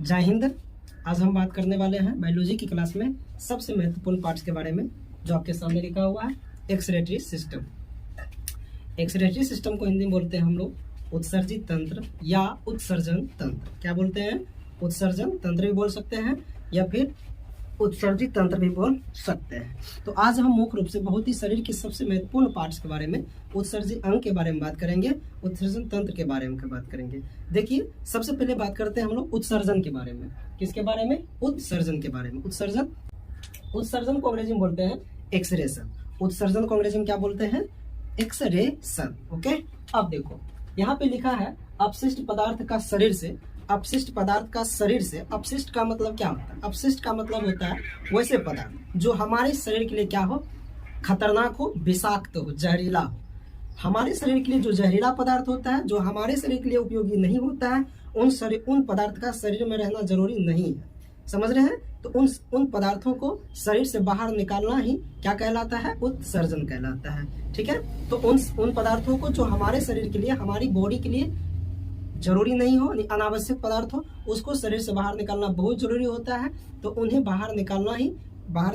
जय हिंद। आज हम बात करने वाले हैं बायोलॉजी की क्लास में सबसे महत्वपूर्ण पार्ट्स के बारे में, जो आपके सामने लिखा हुआ है एक्सक्रीटरी सिस्टम। एक्सक्रीटरी सिस्टम को हिंदी में बोलते हैं हम लोग उत्सर्जी तंत्र या उत्सर्जन तंत्र। क्या बोलते हैं? उत्सर्जन तंत्र भी बोल सकते हैं या फिर उत्सर्जी तंत्र भी बोल सकते हैं। तो आज हम मुख्य रूप से बहुत ही शरीर के सबसे महत्वपूर्ण पार्ट्स के बारे में, उत्सर्जी अंग के बारे में बात करेंगे, उत्सर्जन तंत्र के बारे में बात करेंगे। देखिए, सबसे पहले बात करते हैं हम लोग उत्सर्जन के बारे में। किसके बारे में? उत्सर्जन के बारे में। उत्सर्जन को अंग्रेजी में बोलते हैं एक्सरेशन। उत्सर्जन को अंग्रेजी में क्या बोलते हैं? एक्सरेशन। ओके, अब देखो यहाँ पे लिखा है अपशिष्ट पदार्थ का शरीर से। अपशिष्ट पदार्थ का शरीर से, अपशिष्ट का मतलब क्या होता है? अपशिष्ट का मतलब होता है वैसे पदार्थ जो हमारे शरीर के लिए क्या हो, खतरनाक हो, विषाक्त हो, जहरीला हो। हमारे शरीर के लिए जो जहरीला पदार्थ होता है, जो हमारे शरीर के लिए उपयोगी नहीं होता है, उन पदार्थ का शरीर में रहना जरूरी नहीं है। समझ रहे हैं? तो उन पदार्थों को शरीर से बाहर निकालना ही क्या कहलाता है? उत्सर्जन कहलाता है। ठीक है, तो उन पदार्थों को जो हमारे शरीर के लिए, हमारी बॉडी के लिए जरूरी नहीं हो, अनावश्यक पदार्थ हो, उसको शरीर से बाहर निकालना बहुत जरूरी होता है। तो उन्हें बाहर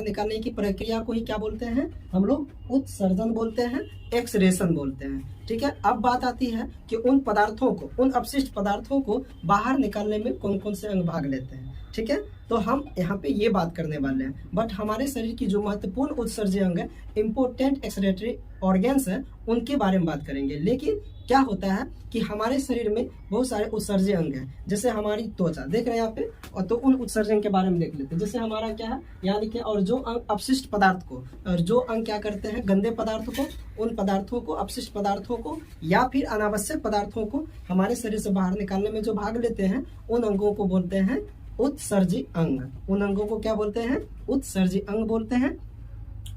निकालने की प्रक्रिया को ही क्या बोलते हैं हम लोग? उत्सर्जन बोलते हैं, एक्सरेशन बोलते हैं। ठीक है, अब बात आती है कि उन पदार्थों को, उन अपशिष्ट पदार्थों को बाहर निकालने में कौन कौन से अंग भाग लेते हैं। ठीक है, तो हम यहाँ पे ये बात करने वाले हैं। बट हमारे शरीर की जो महत्वपूर्ण उत्सर्जन अंग है, इंपोर्टेंट एक्सक्रीटरी ऑर्गन्स है, उनके बारे में बात करेंगे। लेकिन क्या होता है कि हमारे शरीर में बहुत सारे उत्सर्जन अंग हैं, जैसे हमारी त्वचा देख रहे हैं यहाँ पे, और तो उन उत्सर्जन के बारे में देख लेते हैं। जैसे हमारा क्या है यहाँ लिखे, और जो अंग अपशिष्ट पदार्थ को, और जो अंग क्या करते हैं, गंदे पदार्थों को, उन पदार्थों को, अपशिष्ट पदार्थों को या फिर अनावश्यक पदार्थों को हमारे शरीर से बाहर निकालने में जो भाग लेते हैं, उन अंगों को बोलते हैं उत्सर्जी अंग। उन अंगों को क्या बोलते हैं? उत्सर्जी अंग बोलते हैं।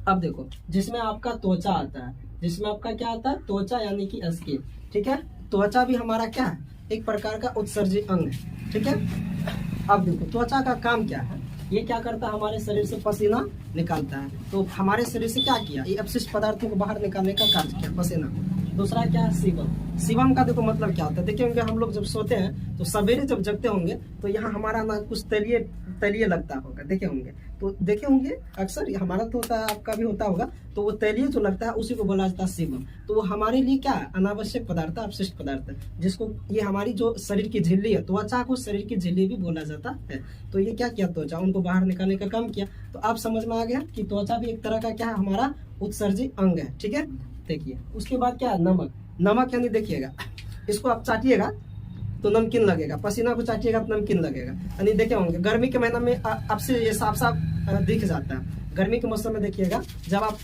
अब देखो, जिसमें आपका त्वचा आता है, जिसमें आपका क्या आता है? त्वचा यानी कि स्किन। ठीक है, त्वचा भी हमारा क्या है? एक प्रकार का उत्सर्जी अंग है। ठीक है, अब देखो त्वचा का काम क्या है? ये क्या करता है? हमारे शरीर से पसीना निकालता है। तो हमारे शरीर से क्या किया? ये अपशिष्ट पदार्थों को बाहर निकालने का कार्य किया, पसीना। दूसरा क्या है? सीबम। सीबम का देखो मतलब क्या होता है? देखिए होंगे हम लोग जब सोते हैं तो सवेरे जब जगते होंगे तो यहाँ हमारा ना कुछ तैलीय लगता होगा, देखे होंगे। तो देखे होंगे अक्सर, हमारा तो होता है, आपका भी होता होगा। तो वो तैलीय जो लगता है उसी को बोला जाता है सीबम। तो वो हमारे लिए क्या है? अनावश्यक पदार्थ, अपशिष्ट पदार्थ, जिसको ये हमारी जो शरीर की झिल्ली है, त्वचा को शरीर की झिल्ली भी बोला जाता है। तो ये क्या किया? त्वचा, उनको बाहर निकालने का काम किया। तो आप समझ में आ गया कि त्वचा भी एक तरह का क्या है? हमारा उत्सर्जी अंग है। ठीक है, देखिए उसके बाद क्या है? नमक। नमक यानी देखिएगा, इसको आप चाटिएगा तो नमकीन लगेगा, पसीना को चाटिएगा तो नमकीन लगेगा। यानी देखे होंगे गर्मी के महीना में आपसे ये साफ साफ दिख जाता है। गर्मी के मौसम में देखिएगा, जब आप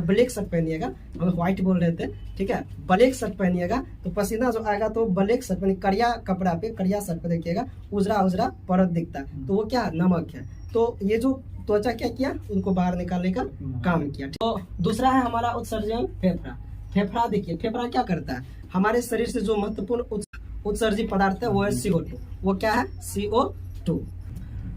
ब्लैक शर्ट पहनिएगा, हम व्हाइट बोल रहे थे, ठीक है, ब्लैक शर्ट पहनिएगा तो पसीना जो आएगा तो ब्लैक शर्ट में, करिया कपड़ा पे, करिया शर्ट पे देखिएगा उजरा उजरा परत दिखता है। तो वो क्या है? नमक है। तो ये जो त्वचा क्या किया? उनको बाहर निकालने का काम किया। तो दूसरा है हमारा उत्सर्जन फेफड़ा। फेफड़ा देखिए, फेफड़ा क्या करता है? हमारे शरीर से जो महत्वपूर्ण उत्सर्जी पदार्थ है वो है CO2। वो क्या है? CO2।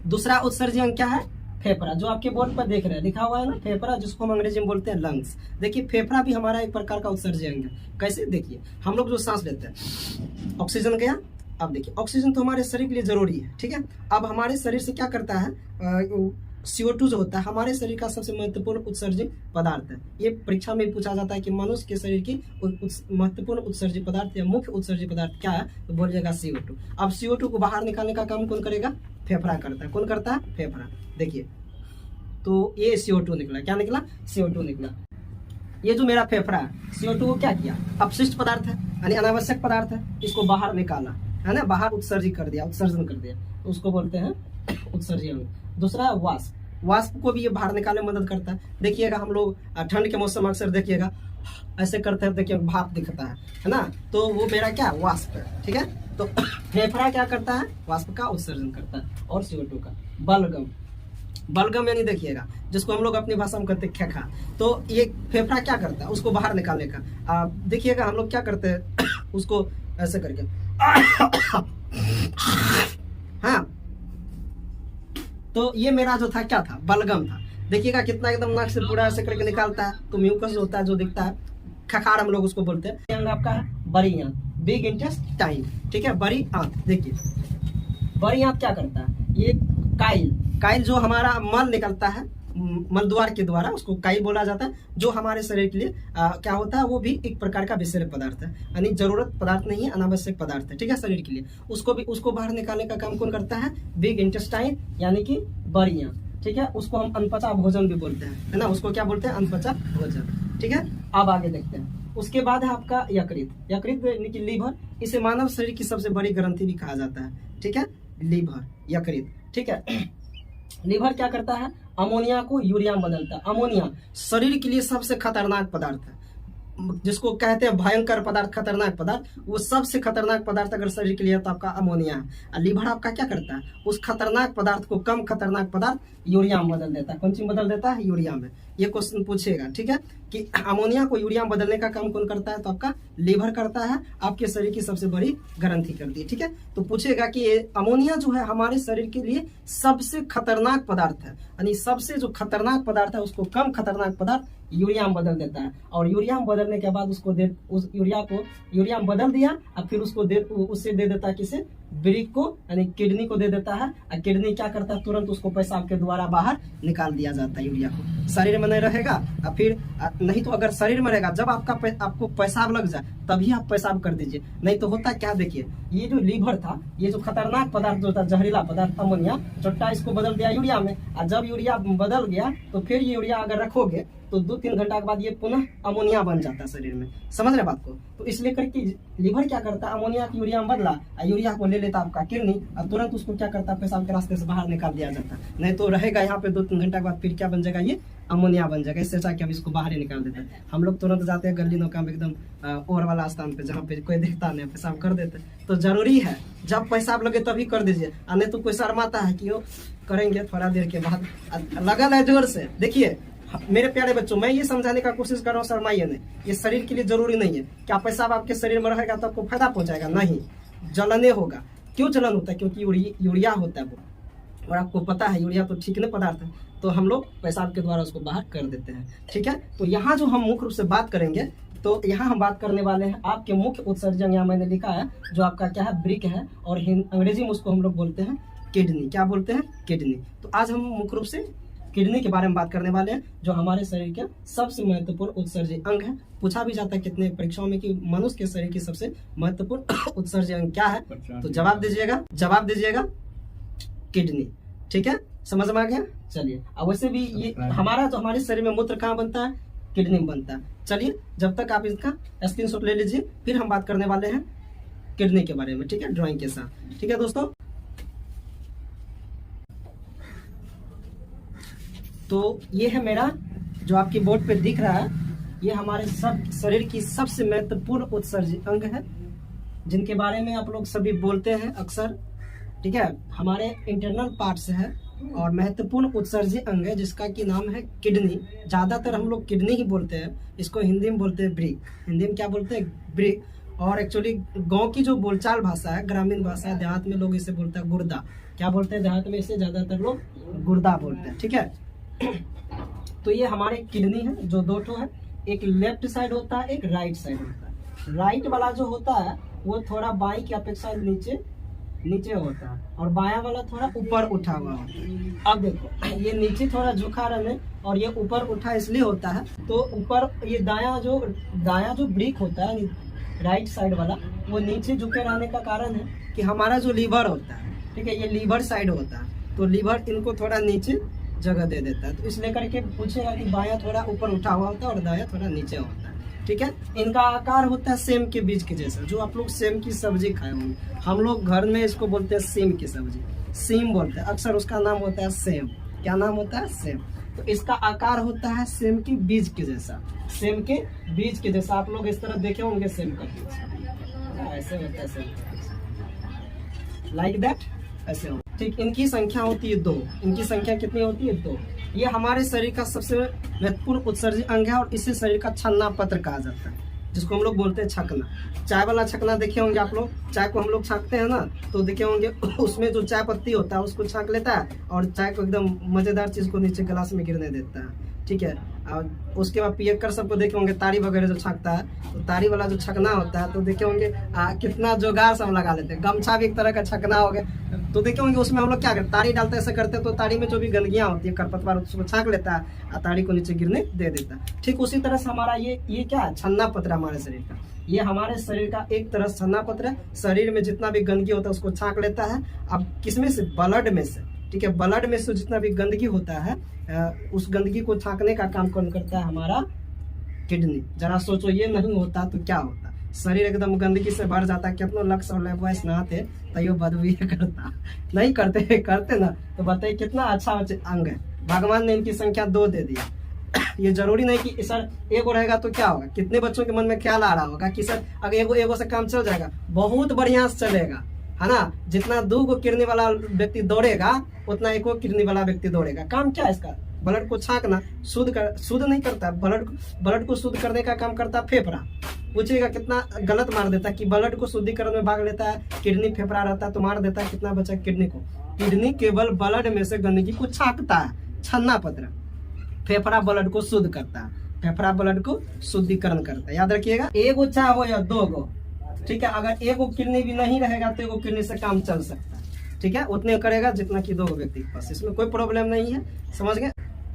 दूसरा उत्सर्जन क्या है? फेफड़ा, जो आपके बोर्ड पर देख रहे हैं, लिखा हुआ है ना फेफड़ा, जिसको हम अंग्रेजी में बोलते हैं लंग्स। देखिए फेफड़ा भी हमारा एक प्रकार का उत्सर्जन है। कैसे? देखिए हम लोग जो सांस लेते हैं, ऑक्सीजन गया। अब देखिए ऑक्सीजन तो हमारे शरीर के लिए जरूरी है। ठीक है, अब हमारे शरीर से क्या करता है? CO2 जो होता है हमारे शरीर का सबसे महत्वपूर्ण उत्सर्जित पदार्थ है। ये परीक्षा में पूछा जाता है कि मनुष्य के शरीर की महत्वपूर्ण उत्सर्जित पदार्थ या मुख्य उत्सर्जित पदार्थ क्या है? तो बोलिएगा CO2। अब CO2 को बाहर निकालने का काम कौन करेगा? फेफड़ा करता है। कौन करता है? फेफड़ा। देखिए तो ये CO2 निकला। क्या निकला? CO2 निकला। ये जो मेरा फेफड़ा है, CO2 को क्या किया? अपशिष्ट पदार्थ है, यानी अनावश्यक पदार्थ है, इसको बाहर निकाला है ना, बाहर उत्सर्जित कर दिया, उत्सर्जन कर दिया, तो उसको बोलते हैं उत्सर्जन। दूसरा है वाष्प। वाष्प को भी ये बाहर निकालने में मदद करता है। देखिएगा हम लोग ठंड के मौसम अक्सर देखिएगा ऐसे करते हैं, देखिए भाप दिखता है ना, तो वो मेरा क्या? वाष्प है। ठीक है, तो फेफड़ा क्या करता है? वाष्प का उत्सर्जन करता है। और CO2 का बलगम। बलगम यानी देखिएगा, जिसको हम लोग अपनी भाषा में कहते हैं खेखा। तो ये फेफड़ा क्या करता है? उसको बाहर निकालने का। देखिएगा हम लोग क्या करते हैं उसको ऐसे करके हाँ, तो ये मेरा जो था क्या था? बलगम था। देखिएगा कितना एकदम नाक से पूरा ऐसे करके निकालता है, तो म्यूकस होता है जो दिखता है, खखार हम लोग उसको बोलते हैं। अंग आपका है बड़ी आंत, बिग इंटेस्टाइन। ठीक है, बड़ी आंत। देखिए बड़ी आंत क्या करता है, ये काइल जो हमारा मल निकलता है मल द्वार के द्वारा, उसको काइल बोला जाता है, जो हमारे शरीर के लिए क्या होता है, वो भी एक प्रकार का विषैले पदार्थ है, यानी जरूरत पदार्थ नहीं है, अनावश्यक पदार्थ है, ठीक है, शरीर के लिए। उसको बाहर निकालने का काम कौन करता है, बिग इंटेस्टाइन यानी कि बड़ी आंत, ठीक है। उसको हम अनपचा भोजन भी बोलते हैं, है ना, उसको क्या बोलते हैं, अनपचा भोजन, ठीक है। अब आगे देखते हैं, उसके बाद है आपका यकृत यानी कि लीवर। इसे मानव शरीर की सबसे बड़ी ग्रंथि भी कहा जाता है, ठीक है, लीवर, यकृत, ठीक है। लीवर क्या करता है, अमोनिया को यूरिया में बदलता है। अमोनिया शरीर के लिए सबसे खतरनाक पदार्थ है, जिसको कहते हैं भयंकर पदार्थ, खतरनाक पदार्थ, वो सबसे खतरनाक पदार्थ अगर शरीर के लिए है तो आपका अमोनिया है। और लीवर आपका क्या करता है, उस खतरनाक पदार्थ को कम खतरनाक पदार्थ यूरिया में बदल देता है। कौन सी बदल देता है, यूरिया में। ये क्वेश्चन पूछेगा, ठीक है, कि अमोनिया को यूरिया में बदलने का काम कौन करता है, तो आपका लीवर करता है, आपके शरीर की सबसे बड़ी ग्रंथि करती है, ठीक है। तो पूछेगा कि अमोनिया जो है हमारे शरीर के लिए सबसे खतरनाक पदार्थ है, यानी सबसे जो खतरनाक पदार्थ है उसको कम खतरनाक पदार्थ यूरिया में बदल देता है। और यूरिया में बदलने के बाद उस यूरिया में बदल दिया और फिर उससे दे देता है किसे, ब्रिक को, यानी किडनी को दे देता है। और किडनी क्या करता है, तुरंत उसको पेशाब के द्वारा बाहर निकाल दिया जाता है यूरिया को। शरीर में नहीं रहेगा और फिर नहीं तो अगर शरीर में रहेगा, जब आपको पेशाब लग जाए तभी आप पेशाब कर दीजिए, नहीं तो होता क्या, देखिए ये जो लीवर था, ये जो खतरनाक पदार्थ जो था, जहरीला पदार्थ अमोनिया, चोट्टा इसको बदल दिया यूरिया में। और जब यूरिया बदल गया तो फिर ये यूरिया अगर रखोगे तो 2-3 घंटा के बाद ये पुनः अमोनिया बन जाता है शरीर में, समझ रहे बात को। तो इसलिए करके लीवर क्या करता है, अमोनिया की यूरिया में बदला, यूरिया को ले लेता आपका किडनी और तुरंत उसको क्या करता है, पेशाब के रास्ते से बाहर निकाल दिया जाता है। नहीं तो रहेगा यहाँ पे 2-3 घंटा के बाद फिर क्या बन जाएगा, ये अमोनिया बन जाएगा। इससे अच्छा कि अब इसको बाहर ही निकाल देते हैं। हम लोग तुरंत जाते हैं गली नौका में एकदम और वाला स्थान पे, जहाँ पे कोई देखता नहीं, पेशाब कर देते। तो जरूरी है जब पेशाब लगे तभी कर दीजिए, नहीं तो कोई शर्माता है कि वो करेंगे थोड़ा देर के बाद, लगल है जोर से। देखिए मेरे प्यारे बच्चों, मैं ये समझाने का कोशिश कर रहा हूँ, शर्माइए नहीं, ये शरीर के लिए जरूरी नहीं है। क्या पेशाब आपके शरीर में रहेगा तो आपको फायदा पहुंचाएगा, नहीं, जलने होगा। क्यों जलन होता है, क्योंकि यूरिया होता है वो, और आपको पता है यूरिया तो ठीक नहीं पदार्थ है, तो हम लोग पेशाब के द्वारा उसको बाहर कर देते हैं, ठीक है। तो यहाँ जो हम मुख्य रूप से बात करेंगे, तो यहाँ हम बात करने वाले हैं आपके मुख्य उत्सर्जन, यहाँ मैंने लिखा है जो आपका क्या है, ब्रिक है, और अंग्रेजी में उसको हम लोग बोलते हैं किडनी। क्या बोलते हैं, किडनी। तो आज हम मुख्य रूप से किडनी के बारे में बात करने वाले हैं, जो हमारे शरीर के सबसे महत्वपूर्ण उत्सर्जन अंग है। पूछा भी जाता है कितने परीक्षाओं में कि मनुष्य के शरीर की सबसे महत्वपूर्ण उत्सर्जन अंग क्या है, तो जवाब दीजिएगा किडनी, ठीक है, समझ में आ गया। चलिए, अब वैसे भी ये हमारे शरीर में मूत्र कहाँ बनता है, किडनी में बनता है। चलिए, जब तक आप इसका स्क्रीनशॉट ले लीजिए, फिर हम बात करने वाले हैं किडनी के बारे में, ठीक है, ड्राइंग के साथ, ठीक है दोस्तों। तो ये है मेरा जो आपकी बोर्ड पे दिख रहा है, ये हमारे सब शरीर की सबसे महत्वपूर्ण उत्सर्जित अंग है, जिनके बारे में आप लोग सभी बोलते हैं अक्सर, ठीक है। हमारे इंटरनल पार्ट्स है और महत्वपूर्ण उत्सर्जित अंग है, जिसका की नाम है किडनी। ज्यादातर हम लोग किडनी ही बोलते हैं, इसको हिंदी में बोलते हैं ब्रिक। हिंदी में क्या बोलते हैं, ब्रिक। और एक्चुअली गांव की जो बोलचाल भाषा है, ग्रामीण भाषा है, देहात में लोग इसे बोलते हैं गुर्दा। क्या बोलते हैं देहात में, इसे ज्यादातर लोग गुर्दा बोलते हैं, ठीक है। तो ये हमारे किडनी है, जो 2 ठो है, एक लेफ्ट साइड होता है, एक राइट साइड होता है। राइट वाला जो होता है वो थोड़ा बाई की अपेक्षा नीचे होता है, और बाया वाला थोड़ा ऊपर उठा हुआ होता है। अब देखो, ये नीचे थोड़ा झुका रहने और ये ऊपर उठा इसलिए होता है, तो ऊपर ये दाया जो ब्रिक होता है, राइट साइड वाला, वो नीचे झुके रहने का कारण है कि हमारा जो लीवर होता है, ठीक है, ये लीवर साइड होता है, तो लीवर इनको थोड़ा नीचे जगह दे देता है। तो इसलिए करके पूछेगा कि बाया थोड़ा ऊपर उठा हुआ होता है और दाया थोड़ा नीचे होता है, ठीक है। इनका आकार होता है सेम के बीज के जैसा, जो आप लोग सेम की सब्जी खाए होंगे, हम लोग घर में इसको बोलते हैं सेम की सब्जी, सेम बोलते हैं अक्सर, उसका नाम होता है सेम। क्या नाम होता है, सेम। तो इसका आकार होता है सेम के बीज के जैसा, सेम के बीज के जैसा। आप लोग इस तरह देखे होंगे सेम का बीज, ऐसे होता है सेम, लाइक दैट, ऐसे हो, ठीक। इनकी संख्या होती है 2। इनकी संख्या कितनी होती है, 2। ये हमारे शरीर का सबसे महत्वपूर्ण उत्सर्जित अंग है, और इसे शरीर का छन्ना पत्र कहा जाता है, जिसको हम लोग बोलते हैं छकना। चाय वाला छकना देखे होंगे आप लोग, चाय को हम लोग छाकते हैं ना, तो देखे होंगे उसमें जो चाय पत्ती होता है उसको छाक लेता है और चाय को एकदम मजेदार चीज को नीचे गिलास में गिरने देता है। ठीक है। और उसके बाद पियक्कर सबको देखे होंगे ताड़ी वगैरह जो छकता है, तो ताड़ी वाला जो छकना होता है तो देखे होंगे कितना जोगाड़ सब लगा लेते हैं। गमछा भी एक तरह का छकना हो गया, तो देखे होंगे उसमें हम लोग क्या करते, ताड़ी डालते ऐसे करते हैं, तो ताड़ी में जो भी गंदगियां होती है खरपतवार उसको छाक लेता है और ताड़ी को नीचे गिरने दे देता है। ठीक उसी तरह से हमारा ये क्या है, छन्ना पत्र हमारे शरीर का, ये हमारे शरीर का एक तरह छन्ना पत्र है। शरीर में जितना भी गंदगी होता है उसको छाक लेता है। अब किसमें से, ब्लड में से, ठीक है। ब्लड में से जितना भी गंदगी होता है उस गंदगी को छाकने का काम कौन करता है, हमारा किडनी। जरा सोचो ये नहीं होता तो क्या होता, शरीर एकदम गंदगी से भर जाता है। कितनों लक्स और लाइफ नहाते तैयो बदबू करता, नहीं करते ना, तो बताइए कितना अच्छा अंग है। भगवान ने इनकी संख्या 2 दे दिया। ये जरूरी नहीं कि सर एगो रहेगा तो क्या होगा। कितने बच्चों के मन में ख्याल आ रहा होगा कि सर अगर एगो से काम चल जाएगा, बहुत बढ़िया से चलेगा, है ना। जितना 2 किडनी वाला व्यक्ति दौड़ेगा उतना 1 किडनी वाला व्यक्ति दौड़ेगा। काम क्या है इसका, ब्लड को छाकना, शुद्ध नहीं करता, ब्लड को शुद्ध करने का काम करता है फेफड़ा। पूछिएगा कितना गलत मार देता है कि ब्लड को शुद्धिकरण में भाग लेता है, किडनी फेफड़ा रहता है तो मार देता है। कितना बचा किडनी को, किडनी केवल ब्लड में से गंदगी को छाकता है, छन्ना पत्र। फेफड़ा ब्लड को शुद्ध करता है, फेफड़ा ब्लड को शुद्धिकरण करता है। याद रखिएगा, 1 चाहे हो या 2, ठीक है। अगर 1 किडनी भी नहीं रहेगा तो 1 किडनी से काम चल सकता है, ठीक है। उतने करेगा जितना कि 2 व्यक्ति के पास, इसमें कोई प्रॉब्लम नहीं है, समझ गए।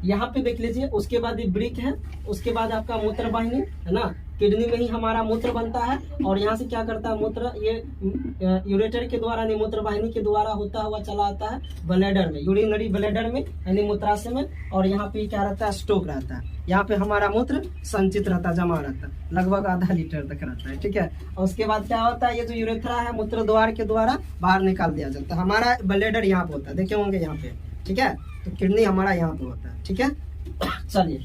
यहाँ पे देख लीजिए, उसके बाद ये ब्रिक है, उसके बाद आपका मूत्र वाहिनी है ना। किडनी में ही हमारा मूत्र बनता है और यहाँ से क्या करता है मूत्र, ये यूरेटर के द्वारा, नहीं मूत्र वाहिनी के द्वारा होता हुआ चला आता है ब्लैडर में, यूरिनरी ब्लैडर में यानी मूत्राशय में। और यहाँ पे क्या रहता है, स्टोक रहता है। यहाँ पे हमारा मूत्र संचित रहता है, जमा रहता है, लगभग आधा लीटर तक रहता है, ठीक है। और उसके बाद क्या होता है, ये जो यूरेथ्रा है मूत्र द्वार के द्वारा बाहर निकाल दिया जाता है। हमारा ब्लैडर यहाँ पे होता है, देखे होंगे यहाँ पे, ठीक है। तो किडनी हमारा यहाँ पे होता है, ठीक है। चलिए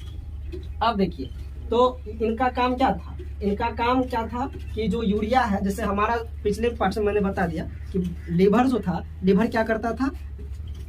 अब देखिए, तो इनका काम क्या था, इनका काम क्या था कि जो यूरिया है, जैसे हमारा पिछले पार्ट में मैंने बता दिया कि लीवर जो था, लीवर क्या करता था,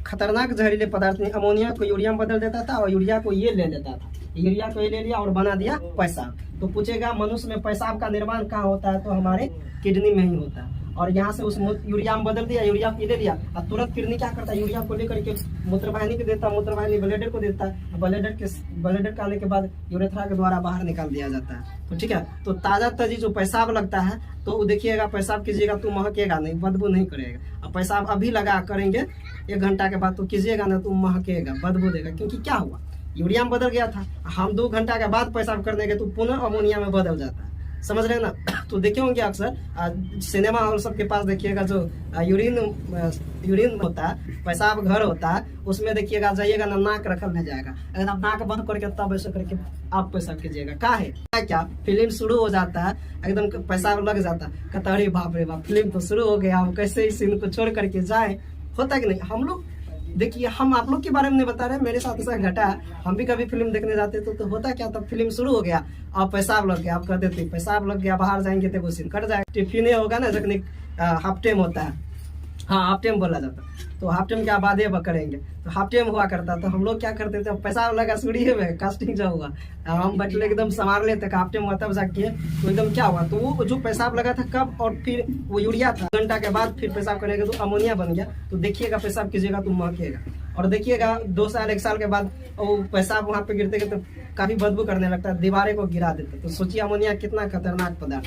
खतरनाक जहरीले पदार्थ में अमोनिया को यूरिया में बदल देता था और यूरिया को ये ले लेता था, यूरिया को ये ले लिया और बना दिया पेशाब। तो पूछेगा मनुष्य में पेशाब का निर्माण कहाँ होता है, तो हमारे किडनी में ही होता है। और यहाँ से उस यूरिया में बदल दिया, यूरिया को ले लिया और तुरंत किडनी क्या करता है, यूरिया को लेकर के मूत्रवाहिनी को देता है, मूत्रवाहिनी ब्लैडर को देता है, ब्लैडर के आने के बाद यूरेथ्रा के द्वारा बाहर निकाल दिया जाता है। तो ठीक है, तो ताजा ताजी जो पेशाब लगता है तो देखिएगा, पेशाब कीजिएगा तो महकेगा नहीं, बदबू नहीं करेगा। और पेशाब अभी लगा करेंगे 1 घंटा के बाद तो कीजिएगा ना तो महकेगा, बदबू देगा। क्योंकि क्या हुआ, यूरिया में बदल गया था, हम 2 घंटा के बाद पेशाब करने गए तो पुनः अमोनिया में बदल जाता है, समझ रहे हैं ना। तो देखे होंगे अक्सर सिनेमा हॉल सबके पास देखिएगा जो यूरिन होता है, पेशाब घर होता है, उसमें देखिएगा जाइएगा ना, नाक रखल नहीं जाएगा, एकदम नाक बंद करके तब ऐसे करके आप पेशाब कीजिएगा। का है क्या, फिल्म शुरू हो जाता है, एकदम पेशाब लग जाता है, कहता अरे बाप रे बाप फिल्म तो शुरू हो गया, हम कैसे इस सीन को छोड़ करके जाए। होता कि नहीं, हम लोग देखिए, हम आप लोग के बारे में नहीं बता रहे, मेरे साथ ऐसा घटा है। हम भी कभी फिल्म देखने जाते तो होता क्या, तब फिल्म शुरू हो गया और पेशाब लग गया, आप कहते थे पेशाब लग गया, बाहर जाएंगे तो वो सीन कट जाएगा। टिफिन होगा ना, जखनी हाफ टाइम होता है, हाँ हाफ टाइम बोला जाता है, तो हाफ टाइम क्या बाद करेंगे, तो हाफ टाइम हुआ करता, तो हम लोग क्या करते थे, पेशाब लगा सूढ़ी में कास्टिंग जो हुआ, हम बैठे एकदम संभाल लेते, हाफ टाइम हुआ तब जाके तो एकदम क्या हुआ, तो वो जो पेशाब लगा था कब, और फिर वो यूरिया था, 2 घंटा के बाद फिर पेशाब करेंगे तो अमोनिया बन गया। तो देखिएगा पेशाब कीजिएगा तो महकेगा। और देखिएगा 2 साल 1 साल के बाद वो पेशाब वहाँ पे गिरते तो काफी बदबू करने लगता है, दीवारें को गिरा देते। तो सोचिए अमोनिया कितना खतरनाक पदार्थ,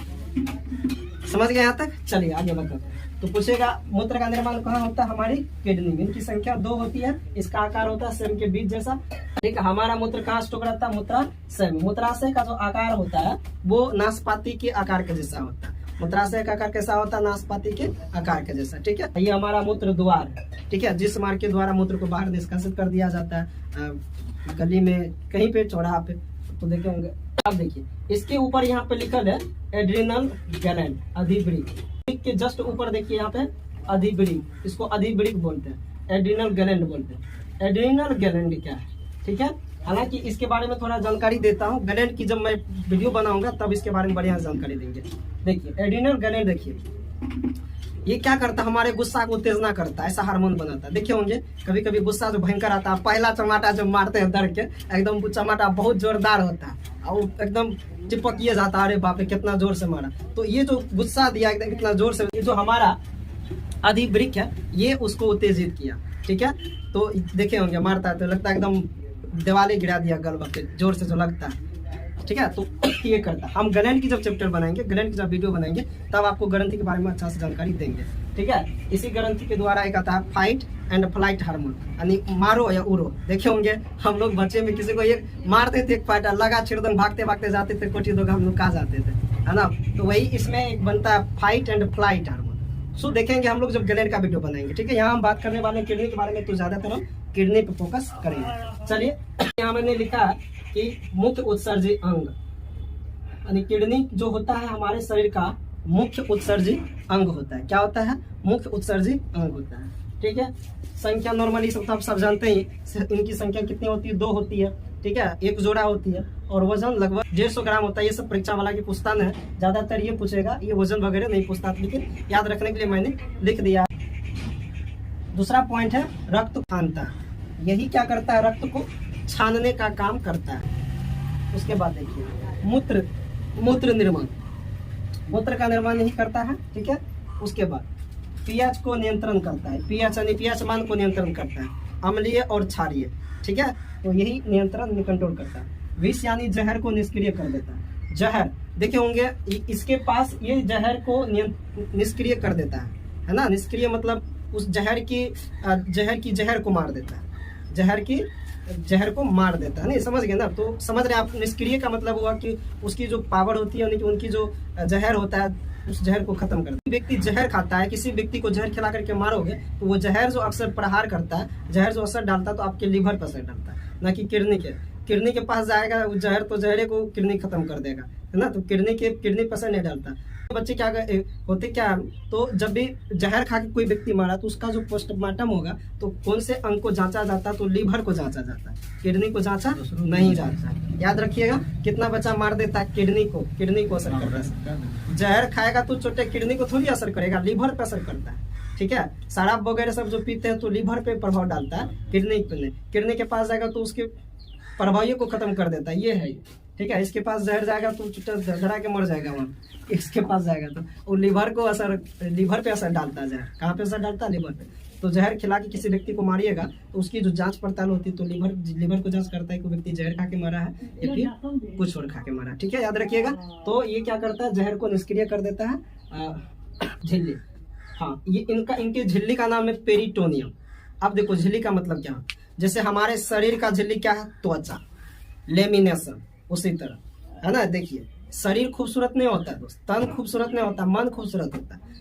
समझ गए यहाँ तक। चलिए आगे बढ़ते। तो पूछेगा मूत्र का निर्माण कहाँ होता है, हमारी किडनी में। इनकी संख्या 2 होती है, इसका आकार होता है सेम के बीज जैसा, ठीक है। हमारा मूत्र कहाँ स्टोक रहता है, मूत्राशय में। मूत्राशय का जो आकार होता है वो नाशपाती के आकार के जैसा होता है। मूत्राशय का आकार कैसा होता है, नाशपाती के आकार के जैसा, ठीक है। ये हमारा मूत्र द्वार है, ठीक है, जिस मार्ग के द्वारा मूत्र को बाहर निष्कासित कर दिया जाता है, गली में कहीं पे चौराहा पे, तो देखे होंगे। अब देखिए इसके ऊपर यहाँ पे लिखल है एड्रिनल ग्लैंड, अधिवृक्क के जस्ट ऊपर देखिए यहाँ पे अधिवृक्क, इसको अधिवृक्क बोलते हैं, एड्रिनल ग्लैंड बोलते हैं। एड्रिनल ग्लैंड क्या है, ठीक है। हालांकि इसके बारे में थोड़ा जानकारी देता हूँ, ग्लैंड की जब मैं वीडियो बनाऊंगा तब इसके बारे में बढ़िया जानकारी देंगे। देखिए एड्रिनल ग्लैंड, देखिए ये क्या करता है, हमारे गुस्सा को उत्तेजना करता है, ऐसा हार्मोन बनाता है। देखे होंगे कभी कभी गुस्सा जो भयंकर आता है, पहला चमाटा जब मारते हैं डर के, एकदम चमाटा बहुत जोरदार होता है और एकदम चिपकिए जाता है, अरे बाप रे कितना जोर से मारा। तो ये जो गुस्सा दिया एकदम इतना जोर से, ये जो हमारा अधिवृक्क है ये उसको उत्तेजित किया, ठीक है। तो देखे होंगे मारता है तो लगता है एकदम दिवाले गिरा दिया गल पे जोर से जो लगता है, ठीक है, तो ये करता है। हम ग्लैंड की जब चैप्टर बनाएंगे, ग्लैंड की जब वीडियो बनाएंगे, तब आपको ग्रंथि के बारे में अच्छा से जानकारी देंगे, ठीक है। इसी ग्रंथि के द्वारा एक आता है फाइट एंड फ्लाइट हार्मोन, यानी मारो या उड़ो। देखे होंगे हम लोग बच्चे में किसी को एक मारते थे, एक फाइटर लगा छिड़दन, भागते भागते जाते थे, कोठी लोग हम लोग कहा जाते थे, है ना। तो वही इसमें एक बनता है फाइट एंड फ्लाइट हार्मोन। सो देखेंगे हम लोग जब ग्लैंड का वीडियो बनाएंगे, ठीक है। यहाँ हम बात करने वाले किडनी के बारे में, तो ज्यादातर हम किडनी पे फोकस करेंगे। चलिए, यहाँ मैंने लिखा कि मुख्य उत्सर्जी अंग, यानी किडनी जो होता है हमारे शरीर का मुख्य उत्सर्जी अंग होता है। क्या होता है? मुख्य उत्सर्जी अंग होता है, ठीक है। संख्या नॉर्मली सब जानते ही, इनकी संख्या कितनी होती है? 2 होती है, ठीक है, एक जोड़ा होती है, और वजन लगभग 150 ग्राम होता है। ये सब परीक्षा वाला की पूछता है, ज्यादातर ये पूछेगा, ये वजन वगैरह नहीं पूछता, लेकिन याद रखने के लिए मैंने लिख दिया। दूसरा पॉइंट है रक्त छानता। यही क्या करता है? रक्त को छानने का काम करता है। उसके बाद देखिए मूत्र निर्माण, मूत्र का निर्माण यही करता है, ठीक है। उसके बाद पीएच को नियंत्रण करता है, पीएच यानी पीएच मान को नियंत्रण करता है, अम्लीय और क्षारीय, ठीक है, तो यही नियंत्रण कंट्रोल करता है। विष यानी जहर को निष्क्रिय कर देता है। जहर देखे होंगे, इसके पास ये जहर को निष्क्रिय कर देता है ना। निष्क्रिय मतलब उस जहर की जहर को मार देता है, जहर को मार देता है, नहीं समझ गए ना। तो समझ रहे आप, निष्क्रिय का मतलब हुआ कि उसकी जो पावर होती है, यानी कि उनकी जो जहर होता है, उस जहर को खत्म कर देता है। व्यक्ति जहर खाता है, किसी व्यक्ति को जहर खिला करके मारोगे, तो वो जहर जो अक्सर प्रहार करता है, जहर जो असर डालता है, तो आपके लीवर पर असर डालता है, ना कि किडनी के पास जाएगा वो जहर, तो जहरे को किडनी खत्म कर देगा, है ना। तो किडनी पर असर नहीं डालता। बच्चे क्या होते क्या, तो जब भी जहर खा के कोई व्यक्ति मारा, तो उसका जो पोस्टमार्टम होगा, तो कौन से अंग को जांचा जाता है? तो लीवर को जांचा जाता है, किडनी को जांचा नहीं जाता। याद रखिएगा, कितना बच्चा मार देता है? किडनी को असर करता है। जहर खाएगा तो छोटे किडनी को थोड़ी असर करेगा, लीवर पे असर करता है, ठीक है। शराब वगैरह सब जो पीते हैं, तो लीवर पे प्रभाव डालता है, किडनी के पास जाएगा तो उसके प्रभावियों को खत्म कर देता है, ये है, ठीक है। इसके पास जहर जाएगा तो धड़ा के मर जाएगा वहाँ, इसके पास जाएगा तो वो लीवर पे असर डालता है। जहर कहाँ पे असर डालता है? लीवर पे। तो जहर खिला के किसी व्यक्ति को मारिएगा, तो उसकी जो जांच पड़ताल होती है, तो लीवर को जांच करता है कि व्यक्ति जहर खा के मारा है या फिर कुछ और खा के मारा है, ठीक है, याद रखिएगा। तो ये क्या करता है? जहर को निष्क्रिय कर देता है। झिल्ली, हाँ, ये इनके झिल्ली का नाम है पेरिटोनियम। अब देखो झिल्ली का मतलब क्या, जैसे हमारे शरीर का झिल्ली क्या है? त्वचा, लेमिनेशन, उसी तरह, है ना। देखिए, शरीर खूबसूरत नहीं होता है दोस्त, तन खूबसूरत नहीं होता, मन खूबसूरत होता है।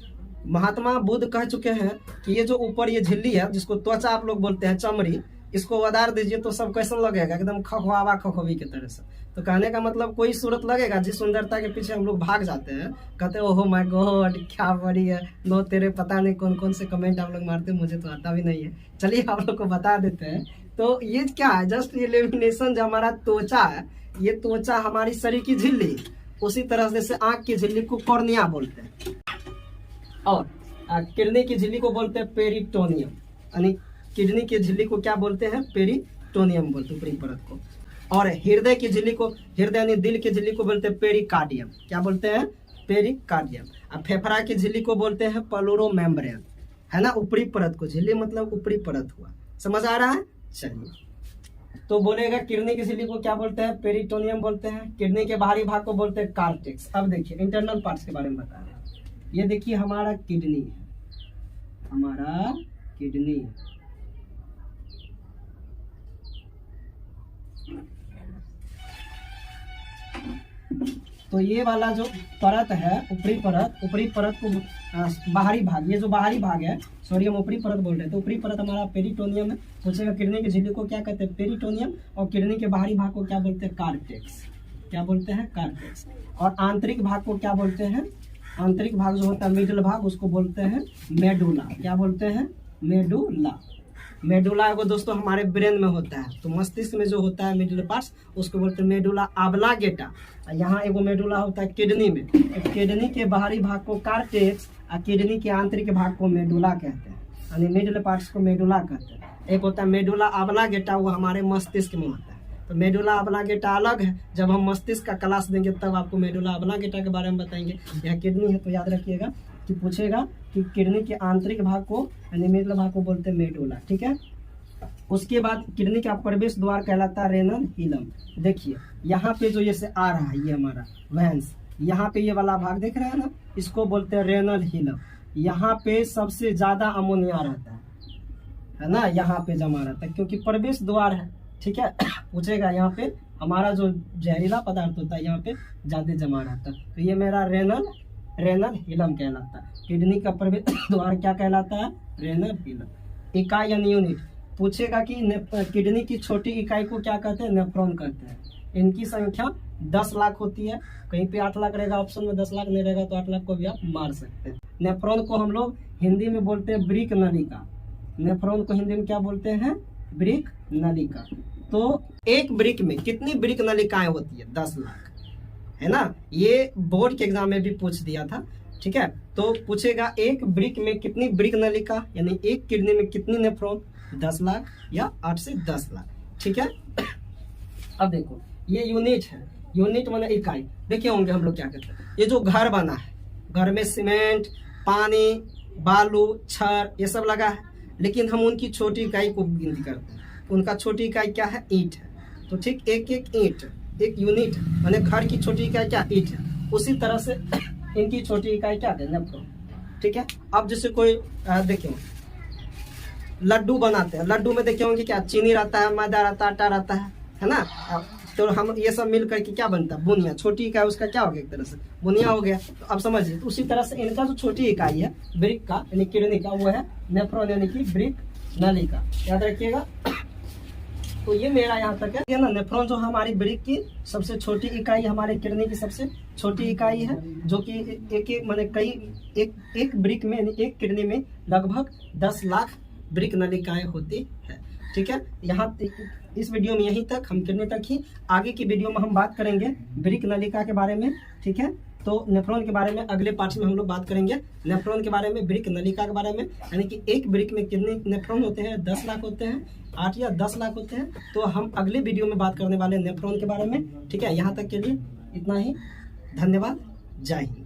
महात्मा बुद्ध कह चुके हैं कि ये जो ऊपर ये झिल्ली है, जिसको त्वचा आप लोग बोलते हैं, चमड़ी, इसको उतार दीजिए तो सब कैसा लगेगा? एकदम खखोवी की तरह से। तो कहने का मतलब कोई सूरत लगेगा, जिस सुंदरता के पीछे हम लोग भाग जाते हैं, कहते ओहो माय गॉड क्या बड़ी है, नो तेरे, पता नहीं कौन कौन से कमेंट आप लोग मारते हैं, मुझे तो आता भी नहीं है। चलिए आप लोग को बता देते हैं। तो ये क्या है? जस्ट ये लेमिनेशन जो हमारा त्वचा है, ये त्वचा हमारी शरीर की झिल्ली, उसी तरह जैसे आंख की झिल्ली को कॉर्निया बोलते हैं, और किडनी की झिल्ली को बोलते हैं पेरिटोनियम, यानी किडनी की झिल्ली को क्या बोलते हैं? पेरिटोनियम बोलते हैं, ऊपरी परत को। और हृदय की झिल्ली को, हृदय यानी दिल की झिल्ली को बोलते हैं पेरिकार्डियम। क्या बोलते हैं? पेरिकार्डियम। अब फेफड़ा की झिल्ली को बोलते हैं प्लूरोमेम्ब्रेन, है ना, ऊपरी परत को। झिल्ली मतलब ऊपरी परत हुआ, समझ आ रहा है? चलिए, तो बोलेगा किडनी की झिल्ली को क्या बोलते हैं? पेरिटोनियम बोलते हैं। किडनी के बाहरी भाग को बोलते हैं कार्टेक्स। अब देखिए इंटरनल पार्ट्स के बारे में बता रहे हैं। ये देखिए हमारा किडनी है, हमारा किडनी, तो ये वाला जो परत है, ऊपरी परत को बाहरी भाग, ये जो बाहरी भाग है, सॉरी हम ऊपरी परत बोल रहे थे, तो ऊपरी परत हमारा पेरिटोनियम है। पूछेगा किडनी की झिल्ली को क्या कहते हैं? पेरिटोनियम। और किडनी के बाहरी भाग को क्या बोलते हैं? कार्टेक्स। क्या बोलते हैं? कार्टेक्स। और आंतरिक भाग को क्या बोलते हैं? आंतरिक भाग जो होता है मिडिल भाग, उसको बोलते हैं मेडुला। क्या बोलते हैं? मेडुला। मेडुला वो दोस्तों हमारे ब्रेन में होता है, तो मस्तिष्क में जो होता है मिडिल पार्ट्स, उसको बोलते हैं मेडुला ऑब्लांगेटा। यहाँ एगो मेडुला होता है किडनी में, तो किडनी के बाहरी भाग को कार्टेक्स और किडनी के आंतरिक भाग को मेडुला कहते हैं, यानी मिडिल पार्ट्स को मेडुला कहते हैं। एक होता है मेडुला ऑब्लांगेटा, वो हमारे मस्तिष्क में होता है। तो मेडुला ऑब्लांगेटा अलग है, जब हम मस्तिष्क का क्लास देंगे तब आपको मेडुला ऑब्लांगेटा के बारे में बताएंगे। यहाँ किडनी है तो याद रखिएगा कि पूछेगा कि किडनी के आंतरिक भाग को यानी मिडिल भाग को बोलते हैं मेडुला, ठीक है। उसके बाद किडनी का प्रवेश द्वार कहलाता है रेनल हिलम। देखिए यहाँ पे जो ये से आ रहा है, ये हमारा वेंस, यहाँ पे ये वाला भाग देख रहे हैं ना, इसको बोलते हैं रेनल हिलम। यहाँ पे सबसे ज्यादा अमोनिया रहता है ना, यहाँ पे जमा रहता है क्योंकि प्रवेश द्वार है। ठीक है, पूछेगा यहाँ पे हमारा जो जहरीला पदार्थ होता है यहाँ पे ज्यादा जमा रहता है, तो ये मेरा रेनल हिलम कहलाता है। किडनी का प्रवेश द्वार क्या कहलाता है? Renal hilum. इकाई यानी यूनिट, पूछेगा कि किडनी की छोटी इकाई को क्या कहते हैं? नेफ्रॉन कहते हैं। इनकी संख्या 10 लाख होती है, कहीं पे 8 लाख रहेगा ऑप्शन में, 10 लाख नहीं रहेगा तो 8 लाख को भी आप मार सकते हैं। नेफ्रॉन को हम लोग हिंदी में बोलते हैं ब्रिक नलिका। नेफ्रॉन को हिंदी में क्या बोलते हैं? ब्रिक नलिका। तो एक ब्रिक में कितनी ब्रिक नलिकाएं होती है? 10 लाख, है ना। ये बोर्ड के एग्जाम में भी पूछ दिया था। ठीक है, तो पूछेगा एक ब्रिक में कितनी ब्रिक नलिका, यानी एक किडनी में कितनी नेफ्रॉन? 10 लाख या 8 से 10 लाख। ठीक है, अब देखो ये यूनिट है, यूनिट माने इकाई। देखे होंगे हम लोग क्या करते हैं, ये जो घर बना है, घर में सीमेंट, पानी, बालू, छड़ ये सब लगा है, लेकिन हम उनकी छोटी इकाई को गिनती करते हैं। उनका छोटी इकाई क्या है? ईंट है। तो ठीक एक ईंट एक यूनिट है, माने घर की छोटी इकाई क्या? ईंट है। उसी तरह से इनकी छोटी इकाई क्या है? नेफ्रॉन। ठीक है, अब जैसे कोई देखिए लड्डू बनाते हैं, लड्डू में देखे होंगे क्या? चीनी रहता है, मैदा रहता है, आटा रहता है ना। तो हम ये सब मिल करके क्या बनता है? बुनिया। छोटी इकाई उसका क्या हो गया? एक तरह से बुनिया हो गया। तो अब समझिए, तो उसी तरह से इनका जो छोटी इकाई है ब्रिक का यानी किडनी का, वो है नेफ्रॉन यानी कि ब्रिक नलिका। याद रखिएगा। तो ये मेरा यहाँ तक है ना। नेफ्रॉन जो हमारी ब्रिक की सबसे छोटी इकाई, हमारे किडनी की सबसे छोटी इकाई है, जो कि एक माने कई एक ब्रिक में यानी एक किडनी में लगभग 10 लाख ब्रिक नलिकाएं होती है। ठीक है, यहाँ इस वीडियो में यहीं तक, हम किडनी तक ही। आगे की वीडियो में हम बात करेंगे ब्रिक नलिका के बारे में। ठीक है, तो नेफ्रॉन के बारे में अगले पार्ट में हम लोग बात करेंगे, नेफ्रॉन के बारे में, ब्रिक नलिका के बारे में, यानी कि एक ब्रिक में कितने नेफ्रॉन होते हैं? 10 लाख होते हैं, 8 या 10 लाख होते हैं। तो हम अगले वीडियो में बात करने वाले हैं नेफ्रॉन के बारे में। ठीक है, यहाँ तक के लिए इतना ही। धन्यवाद, जय हिंद।